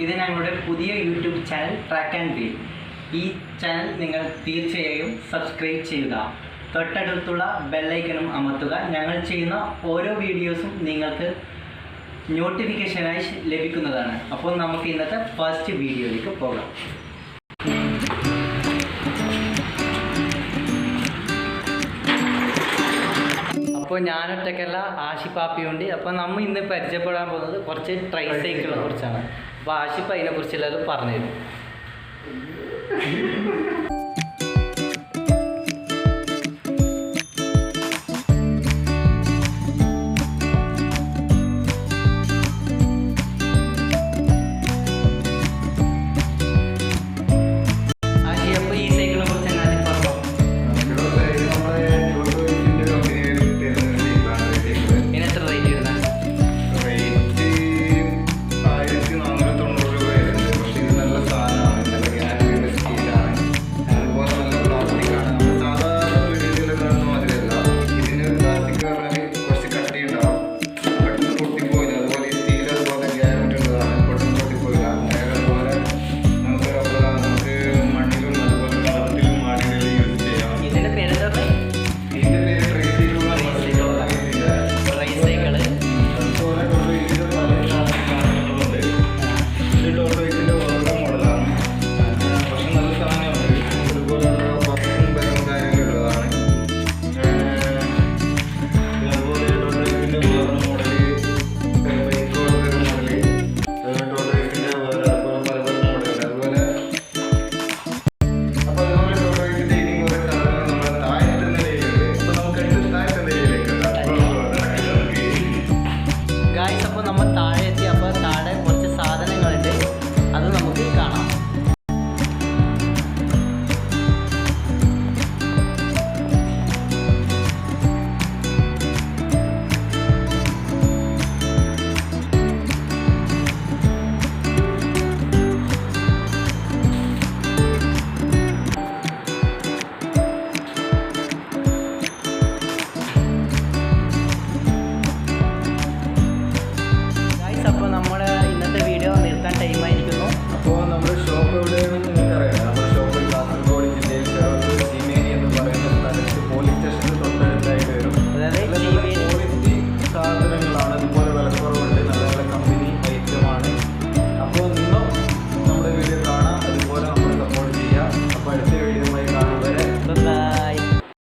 ഇത് ഞങ്ങളുടെ പുതിയ YouTube channel track and wheel. ഈ ചാനൽ നിങ്ങൾ തീർച്ചയായും സബ്സ്ക്രൈബ് ചെയ്യുക. തൊട്ടടുത്തുള്ള ബെല്ലൈക്കനും അമർത്തുക. ഞങ്ങൾ ചെയ്യുന്ന ഓരോ വീഡിയോസും നിങ്ങൾക്ക് നോട്ടിഫിക്കേഷനായി ലഭിക്കുന്നതാണ്. അപ്പോൾ നമുക്ക് ഇന്നത്തെ ഫസ്റ്റ് വീഡിയോയിലേക്ക് പോകാം. അപ്പോൾ ഞാനൊറ്റയ്ക്കല്ല, ആഷിപ്പാപ്പിയുണ്ട്. അപ്പോൾ നമ്മൾ ഇന്ന് പരിചയപ്പെടാൻ പോകുന്നത് കുറച്ച് ട്രൈസൈക്കിളിനെ കുറിച്ചാണ്. അപ്പോൾ ആഷിപ്പ് അതിനെക്കുറിച്ചുള്ളത് പറഞ്ഞു തരും.